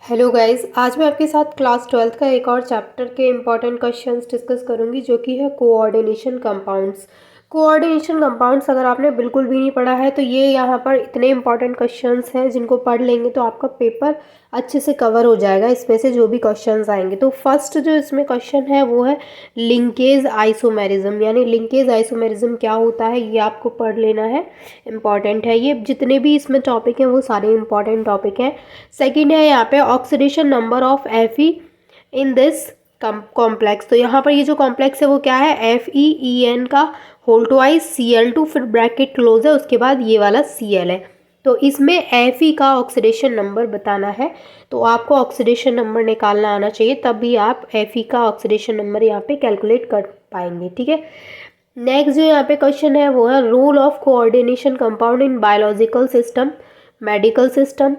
Hello guys, आज मैं आपके साथ क्लास 12th का एक और चैप्टर के इम्पॉर्टेंट क्वेश्चंस डिस्कस करूंगी जो कि है कोऑर्डिनेशन कंपाउंड्स। कोऑर्डिनेशन कंपाउंड्स अगर आपने बिल्कुल भी नहीं पढ़ा है तो ये यहाँ पर इतने इम्पॉर्टेंट क्वेश्चंस हैं जिनको पढ़ लेंगे तो आपका पेपर अच्छे से कवर हो जाएगा इसमें से जो भी क्वेश्चंस आएंगे। तो फर्स्ट जो इसमें क्वेश्चन है वो है लिंकेज आइसोमेरिज्म, यानी लिंकेज आइसोमेरिज्म क्या होता है ये आपको पढ़ लेना है, इम्पॉर्टेंट है। ये जितने भी इसमें टॉपिक हैं वो सारे इम्पॉर्टेंट टॉपिक हैं। सेकंड है यहाँ पे oxidation number of Fe in this complex. तो यहाँ पर ये जो कॉम्प्लेक्स है वो क्या है, FeEn का होल ट्वाइस Cl2, फिर ब्रैकेट क्लोज है, उसके बाद ये वाला Cl है। तो इसमें Fe का ऑक्सीडेशन नंबर बताना है, तो आपको ऑक्सीडेशन नंबर निकालना आना चाहिए, तभी आप Fe का ऑक्सीडेशन नंबर यहाँ पे कैलकुलेट कर पाएंगे। ठीक है। नेक्स्ट जो यहाँ पे क्वेश्चन है वो है role of coordination compound in biological system, medical system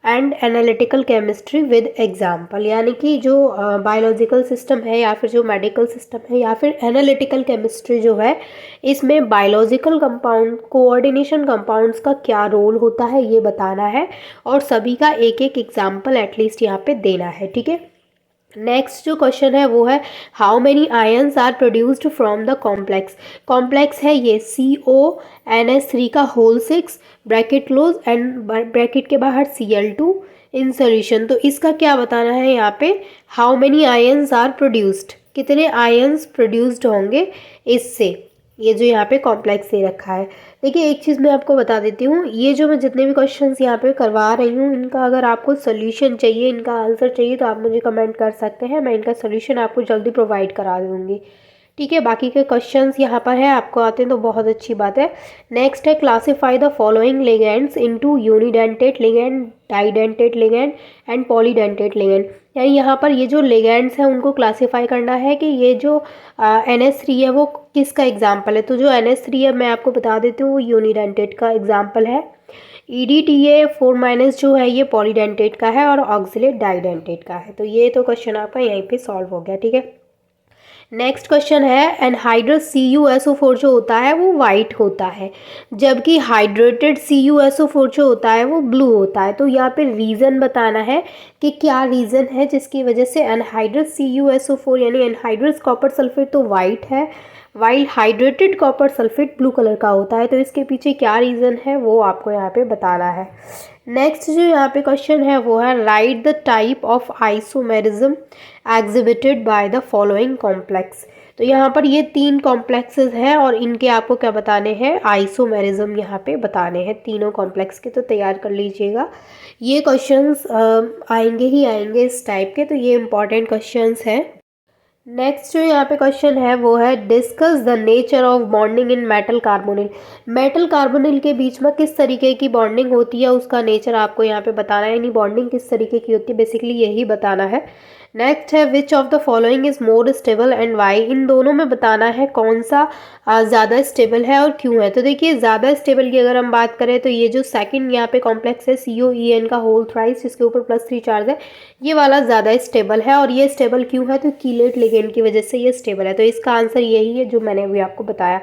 and analytical chemistry with example. यानी कि जो बायोलॉजिकल सिस्टम है या फिर जो मेडिकल सिस्टम है या फिर एनालिटिकल केमिस्ट्री जो है, इसमें बायोलॉजिकल कंपाउंड कोऑर्डिनेशन कंपाउंड्स का क्या रोल होता है ये बताना है, और सभी का एक एक एग्जाम्पल एटलीस्ट यहाँ पे देना है। ठीक है। नेक्स्ट जो क्वेश्चन है वो है how many ions are produced from the complex. Complex है ये CONS3 का whole 6 bracket close and bracket के बाहर Cl2 इन सोल्यूशन। तो इसका क्या बताना है यहाँ पे, how many ions are produced, कितने आयन्स प्रोड्यूस्ड होंगे इससे, ये जो यहाँ पे कॉम्प्लेक्स दे रखा है। देखिए एक चीज़ मैं आपको बता देती हूँ, ये जो मैं जितने भी क्वेश्चंस यहाँ पे करवा रही हूँ इनका अगर आपको सोल्यूशन चाहिए, इनका आंसर चाहिए तो आप मुझे कमेंट कर सकते हैं, मैं इनका सोल्यूशन आपको जल्दी प्रोवाइड करा दूँगी। ठीक है। बाकी के क्वेश्चंस यहाँ पर है, आपको आते हैं तो बहुत अच्छी बात है। नेक्स्ट है classify the following ligands into unidentate ligand, डाइडेंटेट ligand and polydentate ligand. यानी यहाँ पर ये जो लिगेंड्स हैं उनको क्लासीफाई करना है कि ये जो NH3 है वो किसका एग्जाम्पल है। तो जो NH3 है मैं आपको बता देती हूँ वो यूनिडेंटेट का एग्जाम्पल है। EDTA4- जो है ये पॉलीडेंटेट का है और ऑक्सिलेट डाइडेंटेट का है। तो ये तो क्वेश्चन आपका यहीं पे सॉल्व हो गया। ठीक है। नेक्स्ट क्वेश्चन है एनहाइड्रस CuSO4 जो होता है वो वाइट होता है, जबकि हाइड्रेटेड CuSO4 जो होता है वो ब्लू होता है। तो यहाँ पे रीज़न बताना है कि क्या रीज़न है जिसकी वजह से एनहाइड्रस CuSO4 यानी एनहाइड्रस कॉपर सल्फेट तो वाइट है, while hydrated copper sulphate blue colour का होता है। तो इसके पीछे क्या रीज़न है वो आपको यहाँ पे बताना है। नेक्स्ट जो यहाँ पे क्वेश्चन है वो है right the type of isomerism exhibited by the following complex. तो यहाँ पर ये 3 कॉम्प्लेक्सेस हैं और इनके आपको क्या बताने हैं, आइसोमेरिज्म यहाँ पे बताने हैं तीनों कॉम्प्लेक्स के। तो तैयार कर लीजिएगा, ये क्वेश्चंस आएंगे ही आएंगे इस टाइप के, तो ये इंपॉर्टेंट क्वेश्चंस हैं। नेक्स्ट जो यहाँ पे क्वेश्चन है वो है discuss the nature of bonding in metal carbonyl. Metal carbonyl के बीच में किस तरीके की बॉन्डिंग होती है उसका नेचर आपको यहाँ पे बताना है, यानी बॉन्डिंग किस तरीके की होती है बेसिकली यही बताना है। नेक्स्ट है which of the following is more stable and why. इन दोनों में बताना है कौन सा ज़्यादा स्टेबल है और क्यों है। तो देखिए ज़्यादा स्टेबल की अगर हम बात करें तो ये जो सेकंड यहाँ पे कॉम्प्लेक्स है COEN का होल थ्राइस जिसके ऊपर +3 चार्ज है, ये वाला ज़्यादा स्टेबल है। और ये स्टेबल क्यों है, तो कीलेट लिगेंड की वजह से ये स्टेबल है। तो इसका आंसर यही है जो मैंने अभी आपको बताया।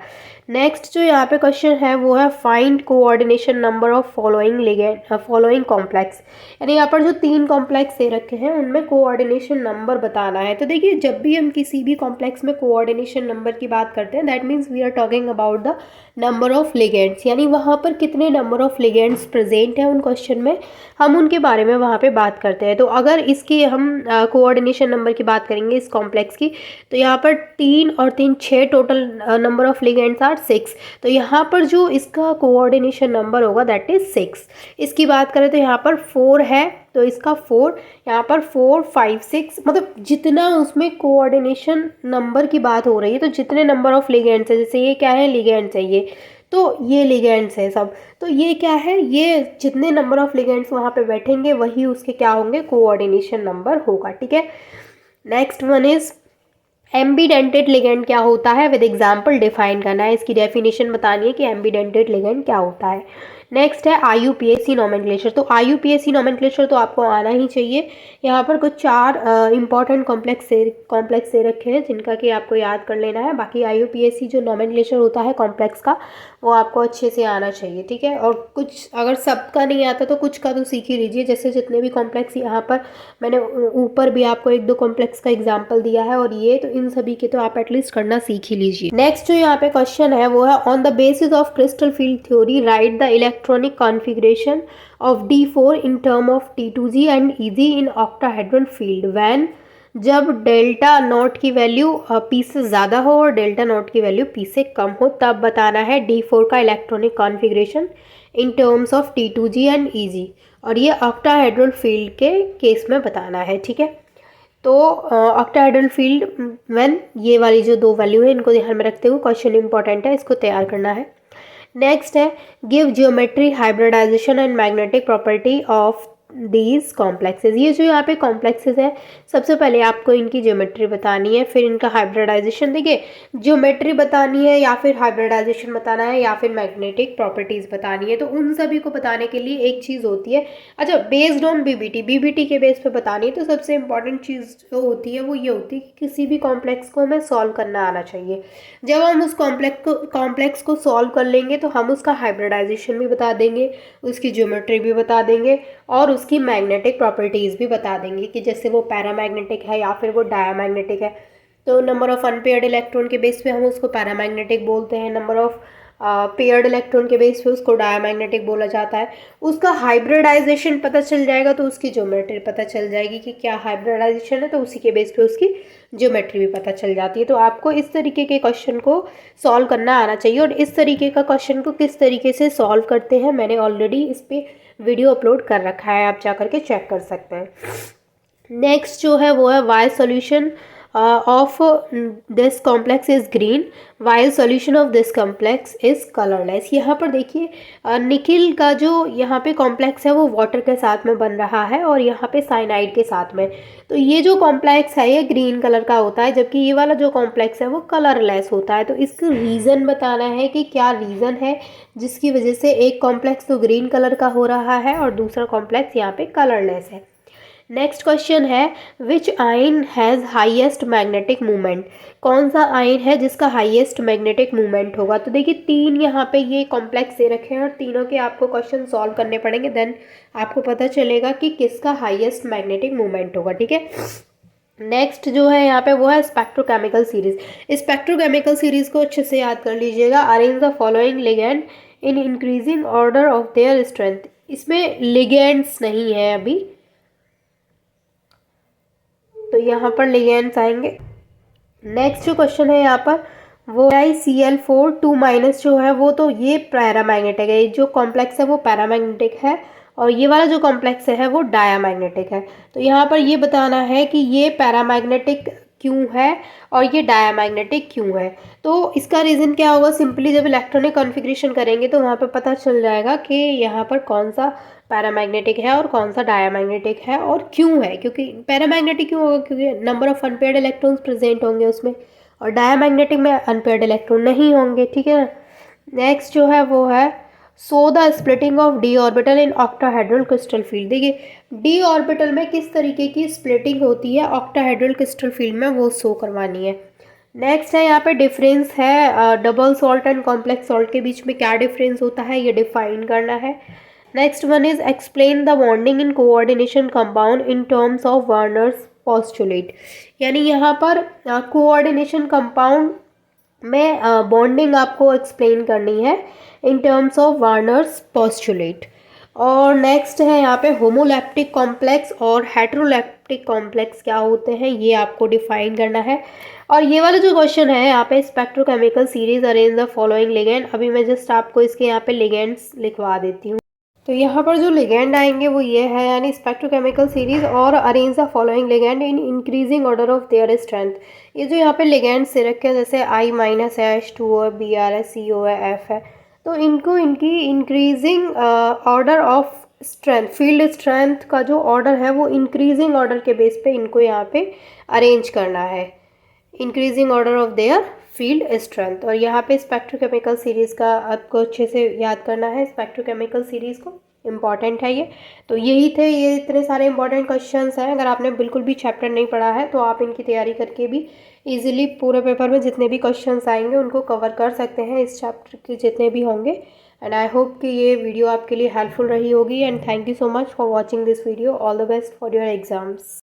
नेक्स्ट जो यहाँ पे क्वेश्चन है वो है find coordination number of following ligand following complex. यानी यहाँ पर जो 3 कॉम्प्लेक्स दे रखे हैं उनमें कोऑर्डिनेशन नंबर बताना है। तो देखिए जब भी हम किसी भी कॉम्प्लेक्स में कोऑर्डिनेशन नंबर की बात करते हैं that means we are talking about the number of ligands, यानी वहाँ पर कितने नंबर ऑफ लिगेंड्स प्रेजेंट हैं उन क्वेश्चन में, हम उनके बारे में वहाँ पे बात करते हैं। तो अगर इसकी हम कोऑर्डिनेशन नंबर की बात करेंगे इस कॉम्प्लेक्स की, तो यहाँ पर 3 और 3 6 total number of ligands are 6। तो यहाँ पर जो इसका कोऑर्डिनेशन नंबर होगा दैट इज 6। इसकी बात करें तो यहाँ पर 4 है तो इसका 4, यहाँ पर 4 5 6, मतलब जितना उसमें कोऑर्डिनेशन नंबर की बात हो रही है तो जितने नंबर ऑफ लिगेंड्स है, जैसे ये क्या है लिगेंड्स है ये, तो ये लिगेंड्स है सब, तो ये क्या है, ये जितने नंबर ऑफ लिगेंड्स वहाँ पे बैठेंगे वही उसके क्या होंगे, कोऑर्डिनेशन नंबर होगा। ठीक है। नेक्स्ट वन इज एम्बीडेंटेड लिगेंड क्या होता है, विद एग्जाम्पल डिफाइन करना है, इसकी डेफिनेशन बतानी है कि एम्बीडेंटेड लिगेंड क्या होता है। नेक्स्ट है IUPAC नोमेनक्लेचर। तो IUPAC नोमेनक्लेचर तो आपको आना ही चाहिए। यहाँ पर कुछ 4 इंपॉर्टेंट कॉम्प्लेक्स दे रखे हैं जिनका कि आपको याद कर लेना है। बाकी IUPAC जो नोमेनक्लेचर होता है कॉम्प्लेक्स का, वो आपको अच्छे से आना चाहिए, ठीक है। और कुछ अगर सबका नहीं आता तो कुछ का तो सीख ही लीजिए। जैसे जितने भी कॉम्प्लेक्स यहाँ पर मैंने ऊपर भी आपको 1-2 कॉम्प्लेक्स का एग्जाम्पल दिया है, और ये तो इन सभी के तो आप एटलीस्ट करना सीख ही लीजिए। नेक्स्ट जो यहाँ पे क्वेश्चन है वो है, on the basis of crystal field theory right the electronic configuration of D4 in term of T2G and EG in octahedral field when, जब डेल्टा नॉट की वैल्यू P से ज़्यादा हो और डेल्टा नॉट की वैल्यू P से कम हो, तब बताना है D4 का electronic configuration in terms of T2G and EG, और ये ऑक्टाहेड्रल फील्ड के केस में बताना है, ठीक है। तो ऑक्टाहेड्रल फील्ड व्हेन, ये वाली जो 2 वैल्यू है इनको ध्यान में रखते हुए क्वेश्चन इंपॉर्टेंट है, इसको तैयार करना है। नेक्स्ट है, give geometry hybridization and magnetic property of these complexes. ये जो यहाँ पे कॉम्प्लेक्सेस है, सबसे पहले आपको इनकी ज्योमेट्री बतानी है, फिर इनका हाइब्रिडाइजेशन, देखिए ज्योमेट्री बतानी है या फिर हाइब्रिडाइजेशन बताना है या फिर मैग्नेटिक प्रॉपर्टीज़ बतानी है। तो उन सभी को बताने के लिए एक चीज़ होती है, अच्छा बेस्ड ऑन बीबीटी के बेस पे बतानी है, तो सबसे इंपॉर्टेंट चीज़ जो होती है वो ये होती है कि किसी भी कॉम्प्लेक्स को हमें सॉल्व करना आना चाहिए। जब हम उस कॉम्प्लेक्स को सॉल्व कर लेंगे तो हम उसका हाइब्रिडाइजेशन भी बता देंगे, उसकी ज्योमेट्री भी बता देंगे और उसकी मैग्नेटिक प्रॉपर्टीज़ भी बता देंगे कि जैसे वो पैरामैग्नेटिक है या फिर वो डायामैग्नेटिक है। तो नंबर ऑफ अनपेयर्ड इलेक्ट्रॉन के बेस पे हम उसको पैरामैग्नेटिक बोलते हैं, नंबर ऑफ पेयर्ड इलेक्ट्रॉन के बेस पे उसको डायामैग्नेटिक बोला जाता है। उसका हाइब्रिडाइजेशन पता चल जाएगा तो उसकी ज्योमेट्री पता चल जाएगी कि क्या हाइब्रिडाइजेशन है, तो उसी के बेस पे उसकी ज्योमेट्री भी पता चल जाती है। तो आपको इस तरीके के क्वेश्चन को सॉल्व करना आना चाहिए, और इस तरीके का क्वेश्चन को किस तरीके से सॉल्व करते हैं मैंने ऑलरेडी इस पर वीडियो अपलोड कर रखा है, आप जा करके चेक कर सकते हैं। नेक्स्ट जो है वो है, why solution of this complex is green while solution of this complex is colourless. यहाँ पर देखिए निकिल का जो यहाँ पे कॉम्प्लेक्स है वो वाटर के साथ में बन रहा है और यहाँ पे साइनाइड के साथ में। तो ये जो कॉम्प्लेक्स है ये ग्रीन कलर का होता है, जबकि ये वाला जो कॉम्प्लेक्स है वो कलरलेस होता है। तो इसका रीज़न बताना है कि क्या रीज़न है जिसकी वजह से एक कॉम्प्लेक्स तो ग्रीन कलर का हो रहा है और दूसरा कॉम्प्लेक्स यहाँ पे कलरलेस है। नेक्स्ट क्वेश्चन है, विच ion has highest magnetic movement. कौन सा आयन है जिसका हाईएस्ट मैग्नेटिक मूवमेंट होगा। तो देखिए 3 यहाँ पे ये कॉम्प्लेक्स दे रखे हैं और तीनों के आपको क्वेश्चन सॉल्व करने पड़ेंगे, देन आपको पता चलेगा कि किसका हाईएस्ट मैग्नेटिक मूवमेंट होगा, ठीक है। नेक्स्ट जो है यहाँ पे वो है स्पेक्ट्रोकेमिकल सीरीज। स्पेक्ट्रोकेमिकल सीरीज को अच्छे से याद कर लीजिएगा। Arrange the following ligand in increasing order of their strength. इसमें लिगेंड्स नहीं है अभी, तो यहाँ पर लिगेंड्स आएंगे। नेक्स्ट जो क्वेश्चन है यहाँ पर वो CL4 2- जो है वो, तो ये पैरामैग्नेटिक है, जो कॉम्प्लेक्स है वो पैरामैग्नेटिक है और ये वाला जो कॉम्प्लेक्स है वो डायामैग्नेटिक है। तो यहाँ पर ये बताना है कि ये पैरामैग्नेटिक क्यों है और ये डायामैग्नेटिक क्यों है। तो इसका रीज़न क्या होगा, सिंपली जब इलेक्ट्रॉनिक कॉन्फ़िगरेशन करेंगे तो वहाँ पर पता चल जाएगा कि यहाँ पर कौन सा पैरामैग्नेटिक है और कौन सा डायामैग्नेटिक है और क्यों है। क्योंकि पैरामैग्नेटिक क्यों होगा, क्योंकि number of unpaired electrons present होंगे उसमें, और डायामैग्नेटिक में अनपेयर्ड इलेक्ट्रॉन नहीं होंगे, ठीक है ना। नेक्स्ट जो है वो है, so the splitting of D orbital in octahedral crystal field. देखिए डी ऑर्बिटल में किस तरीके की स्प्लिटिंग होती है ऑक्टाहेड्रल क्रिस्टल फील्ड में, वो शो करवानी है। नेक्स्ट है यहाँ पे डिफरेंस है double salt and complex salt के बीच में क्या डिफरेंस होता है ये डिफाइन करना है। Next one is explain the bonding in coordination compound in terms of Warners postulate. यानी यहाँ पर कोऑर्डिनेशन कंपाउंड में बॉन्डिंग आपको एक्सप्लेन करनी है in terms of Warners postulate. और नेक्स्ट है यहाँ पे होमोलैप्टिक कॉम्प्लेक्स और हेटेरोलैप्टिक कॉम्प्लेक्स क्या होते हैं ये आपको डिफाइन करना है। और ये वाला जो क्वेश्चन है यहाँ पे spectrochemical series arrange the following ligand. अभी मैं जस्ट आपको इसके यहाँ पे लिगेंड्स लिखवा देती हूँ। तो यहाँ पर जो लिगेंड आएंगे वो ये है, यानी स्पेक्ट्रोकेमिकल सीरीज और arrange the following ligand in increasing order of their strength. ये जो यहाँ पे लिगेंड से रखे हैं जैसे I-H2O है, Br है, CO है, F है, तो इनको इनकी increasing order of strength, field strength का जो ऑर्डर है वो इंक्रीजिंग ऑर्डर के बेस पे इनको यहाँ पे अरेंज करना है, increasing order of their field strength. और यहाँ पे स्पेक्ट्रोकेमिकल सीरीज़ का आपको अच्छे से याद करना है, स्पेक्ट्रोकेमिकल सीरीज़ को, इम्पॉर्टेंट है ये। तो यही थे, ये इतने सारे इंपॉर्टेंट क्वेश्चंस हैं। अगर आपने बिल्कुल भी चैप्टर नहीं पढ़ा है तो आप इनकी तैयारी करके भी इजीली पूरे पेपर में जितने भी क्वेश्चंस आएंगे उनको कवर कर सकते हैं, इस चैप्टर के जितने भी होंगे। एंड आई होप कि ये वीडियो आपके लिए हेल्पफुल रही होगी। And thank you so much for watching this video. All the best for your exams.